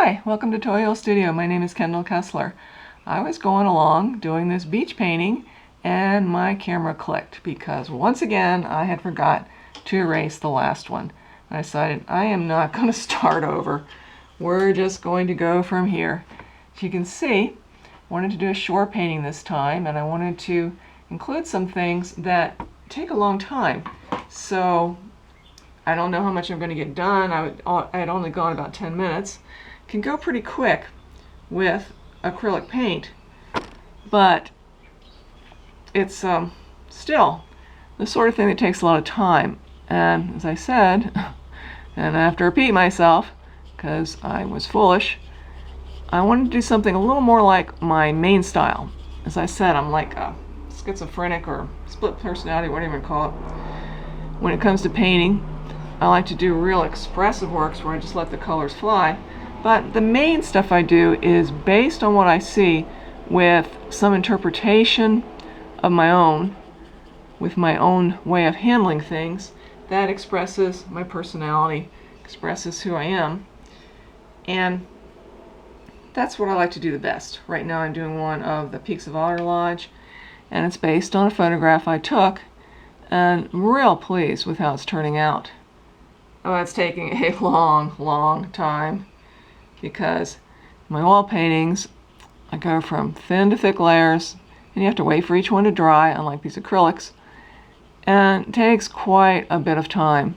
Hi, welcome to Toy Hill Studio. My name is Kendall Kessler. I was going along doing this beach painting and my camera clicked because once again I had forgot to erase the last one. I decided I am not going to start over. We're just going to go from here. As you can see, I wanted to do a shore painting this time, and I wanted to include some things that take a long time. So I don't know how much I'm going to get done. I had only gone about 10 minutes. Can go pretty quick with acrylic paint, but it's still the sort of thing that takes a lot of time. And as I said, and I have to repeat myself because I was foolish, I wanted to do something a little more like my main style. As I said, I'm like a schizophrenic or split personality, whatever you call it. When it comes to painting, I like to do real expressive works where I just let the colors fly. But the main stuff I do is based on what I see with some interpretation of my own, with my own way of handling things that expresses my personality, expresses who I am. And that's what I like to do the best. Right now I'm doing one of the Peaks of Otter Lodge, and it's based on a photograph I took, and I'm real pleased with how it's turning out. Oh, it's taking a long time, because my oil paintings, I go from thin to thick layers, and you have to wait for each one to dry, unlike these acrylics, and it takes quite a bit of time.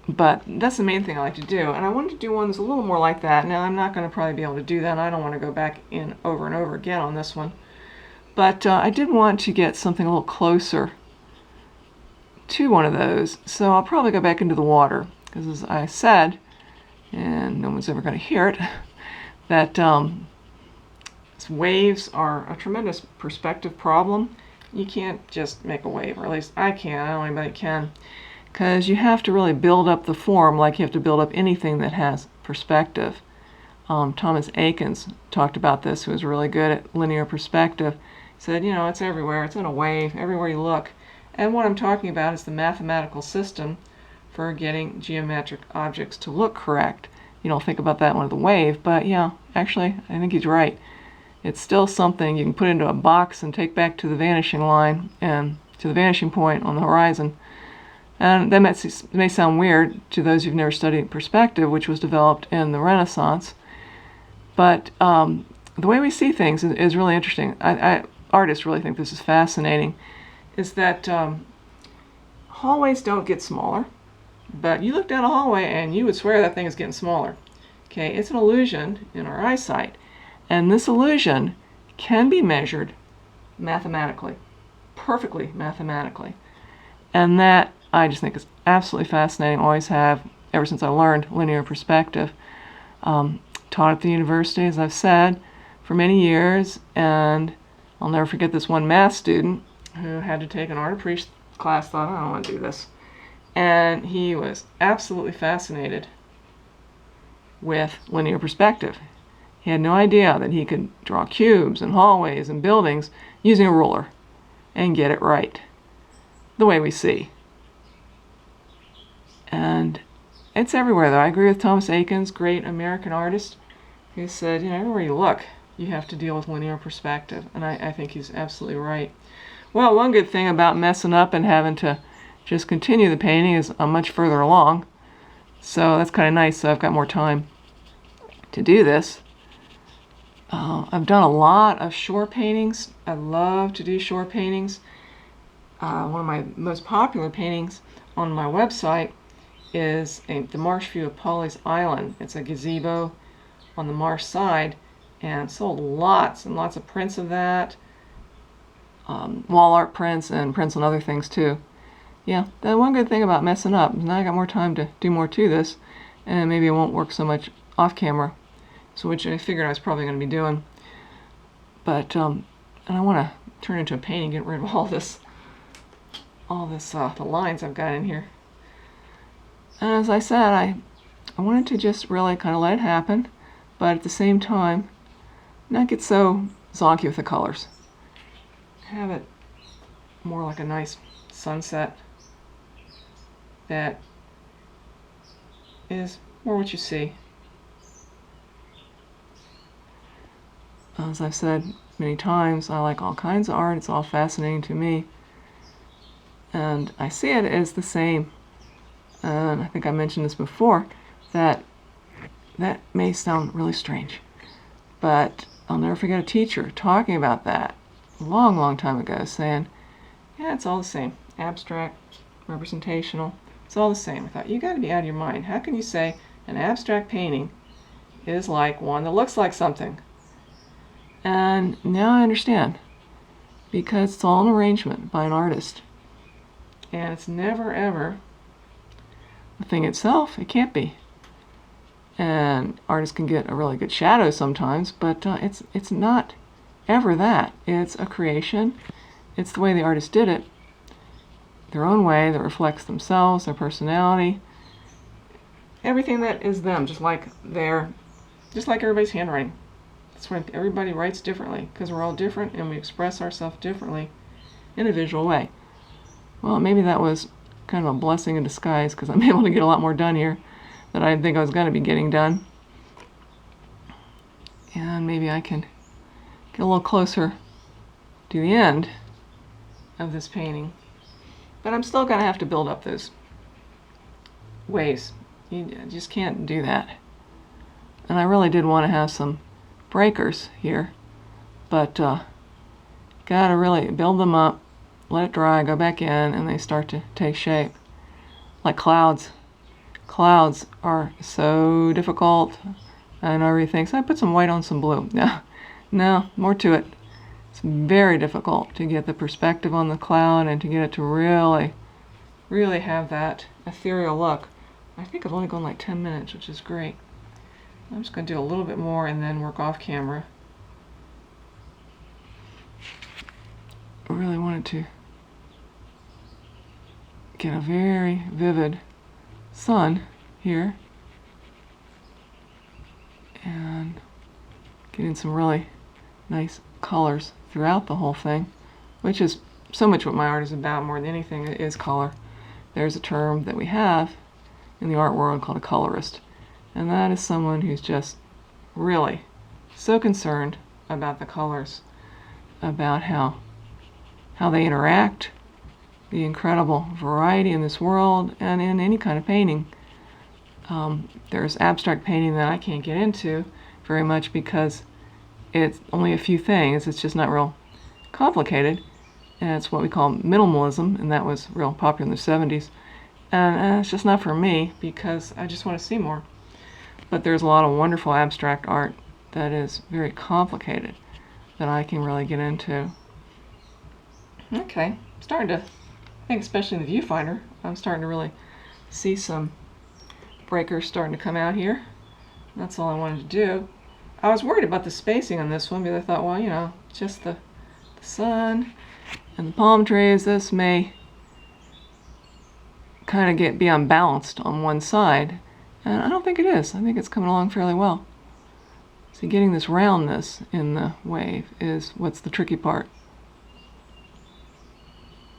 But that's the main thing I like to do, and I wanted to do one that's a little more like that. Now, I'm not going to probably be able to do that, and I don't want to go back in over and over again on this one. But I did want to get something a little closer to one of those, so I'll probably go back into the water, because as I said, and no one's ever going to hear it, that waves are a tremendous perspective problem. You can't just make a wave, or at least I can't. I don't know anybody can, because you have to really build up the form like you have to build up anything that has perspective. Thomas Akins talked about this, who was really good at linear perspective. He said, you know, it's everywhere. It's in a wave, everywhere you look. And what I'm talking about is the mathematical system for getting geometric objects to look correct. You don't think about that one with the wave, but yeah, actually, I think he's right. It's still something you can put into a box and take back to the vanishing line and to the vanishing point on the horizon. And that may sound weird to those who've never studied perspective, which was developed in the Renaissance. But the way we see things is really interesting. Artists really think this is fascinating, is that hallways don't get smaller. But you look down a hallway and you would swear that thing is getting smaller. Okay, it's an illusion in our eyesight. And this illusion can be measured mathematically, perfectly mathematically. And that I just think is absolutely fascinating. Always have, ever since I learned linear perspective. Taught at the university, as I've said, for many years. And I'll never forget this one math student who had to take an art appreciation class, thought, I don't want to do this. And he was absolutely fascinated with linear perspective. He had no idea that he could draw cubes and hallways and buildings using a ruler and get it right, the way we see. And it's everywhere, though. I agree with Thomas Akins, great American artist, who said, you know, everywhere you look, you have to deal with linear perspective. And I think he's absolutely right. Well, one good thing about messing up and having to just continue the painting is I'm much further along, so that's kind of nice. So I've got more time to do this. I've done a lot of shore paintings. I love to do shore paintings. One of my most popular paintings on my website is the marsh view of Polly's Island. It's a gazebo on the marsh side, and sold lots and lots of prints of that, wall art prints and prints on other things too. Yeah, the one good thing about messing up is now I got more time to do more to this, and maybe it won't work so much off camera, so which I figured I was probably going to be doing. But and I want to turn into a painting, get rid of all this the lines I've got in here. And as I said, I wanted to just really kind of let it happen, but at the same time, not get so zonky with the colors. Have it more like a nice sunset that is more what you see. As I've said many times, I like all kinds of art. It's all fascinating to me. And I see it as the same. And I think I mentioned this before, that may sound really strange. But I'll never forget a teacher talking about that a long, long time ago, saying, yeah, it's all the same. Abstract, representational, it's all the same. I thought, you got to be out of your mind. How can you say an abstract painting is like one that looks like something? And now I understand, because it's all an arrangement by an artist. And it's never, ever the thing itself. It can't be. And artists can get a really good shadow sometimes, but it's not ever that. It's a creation. It's the way the artist did it, their own way that reflects themselves, their personality, everything that is them, just like everybody's handwriting. That's why everybody writes differently, because we're all different and we express ourselves differently in a visual way. Well, maybe that was kind of a blessing in disguise, because I'm able to get a lot more done here than I didn't think I was going to be getting done. And maybe I can get a little closer to the end of this painting. But I'm still going to have to build up those waves. You just can't do that. And I really did want to have some breakers here, but gotta really build them up, let it dry, go back in, and they start to take shape. Like clouds. Clouds are so difficult. I know everybody thinks, I put some white on some blue. No, more to it. It's very difficult to get the perspective on the cloud and to get it to really, really have that ethereal look. I think I've only gone like 10 minutes, which is great. I'm just going to do a little bit more and then work off camera. I really wanted to get a very vivid sun here and getting some really nice colors throughout the whole thing, which is so much what my art is about. More than anything, it is color. There's a term that we have in the art world called a colorist, and that is someone who's just really so concerned about the colors, about how they interact, the incredible variety in this world and in any kind of painting. There's abstract painting that I can't get into very much because it's only a few things. It's just not real complicated. And it's what we call minimalism, and that was real popular in the 70s. And it's just not for me because I just want to see more. But there's a lot of wonderful abstract art that is very complicated that I can really get into. Okay, I'm starting to, I think especially in the viewfinder, I'm starting to really see some breakers starting to come out here. That's all I wanted to do. I was worried about the spacing on this one because I thought, well, you know, just the sun and the palm trees, this may kind of be unbalanced on one side. And I don't think it is. I think it's coming along fairly well. See, getting this roundness in the wave is what's the tricky part.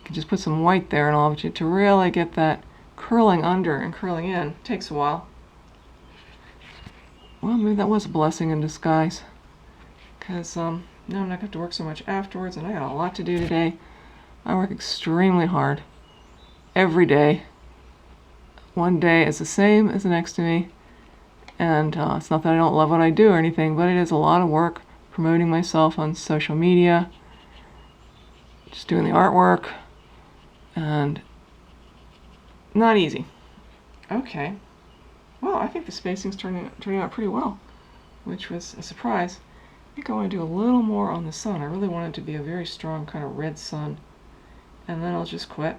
You can just put some white there and all, but to really get that curling under and curling in takes a while. Well, maybe that was a blessing in disguise, because now I'm not going to have to work so much afterwards, and I got a lot to do today. I work extremely hard every day. One day is the same as the next to me, and it's not that I don't love what I do or anything, but it is a lot of work promoting myself on social media, just doing the artwork, and not easy. Okay. Well, I think the spacing's turning out pretty well, which was a surprise. I think I want to do a little more on the sun. I really want it to be a very strong kind of red sun, and then I'll just quit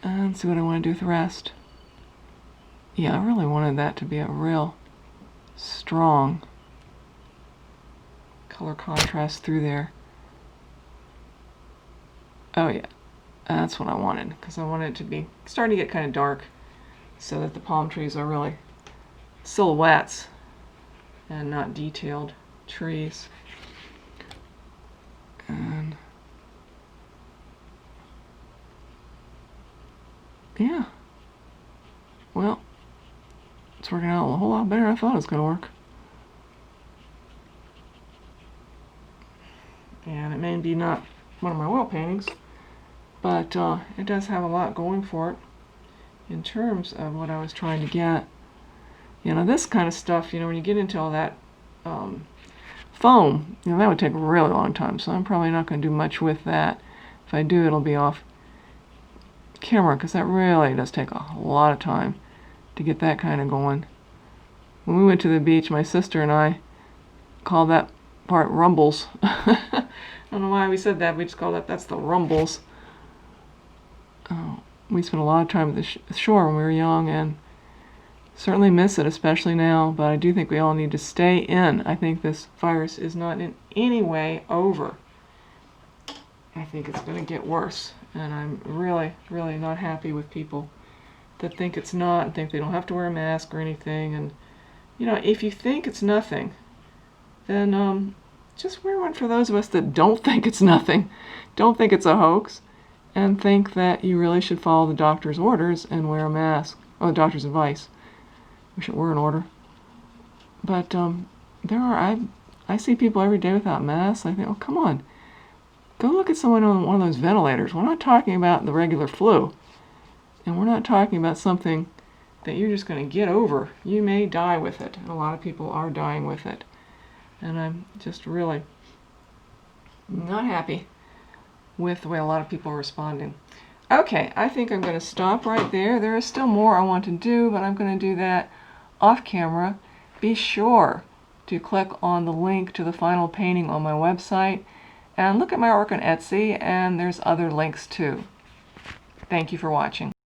and see what I want to do with the rest. Yeah, I really wanted that to be a real strong color contrast through there. Oh yeah, that's what I wanted, because I wanted it to be starting to get kind of dark so that the palm trees are really silhouettes and not detailed trees. And yeah, well, it's working out a whole lot better than I thought it was going to work. maybe not one of my oil paintings, but it does have a lot going for it in terms of what I was trying to get. You know, this kind of stuff, you know, when you get into all that foam, you know, that would take a really long time, so I'm probably not going to do much with that. If I do, it'll be off camera, because that really does take a lot of time to get that kind of going. When we went to the beach, my sister and I called that part rumbles. I don't know why we said that, we just called that's the rumbles. We spent a lot of time at the shore when we were young, and certainly miss it, especially now, but I do think we all need to stay in. I think this virus is not in any way over. I think it's going to get worse, and I'm really, really not happy with people that think it's not, and think they don't have to wear a mask or anything. And, you know, if you think it's nothing, then just wear one for those of us that don't think it's nothing, don't think it's a hoax, and think that you really should follow the doctor's orders and wear a mask, or the doctor's advice. Wish it were in order. But I see people every day without masks. I think, oh, come on. Go look at someone on one of those ventilators. We're not talking about the regular flu. And we're not talking about something that you're just going to get over. You may die with it. And a lot of people are dying with it. And I'm just really not happy with the way a lot of people are responding. Okay, I think I'm going to stop right there. There is still more I want to do, but I'm going to do that off camera. Be sure to click on the link to the final painting on my website and look at my work on Etsy, and there's other links too. Thank you for watching.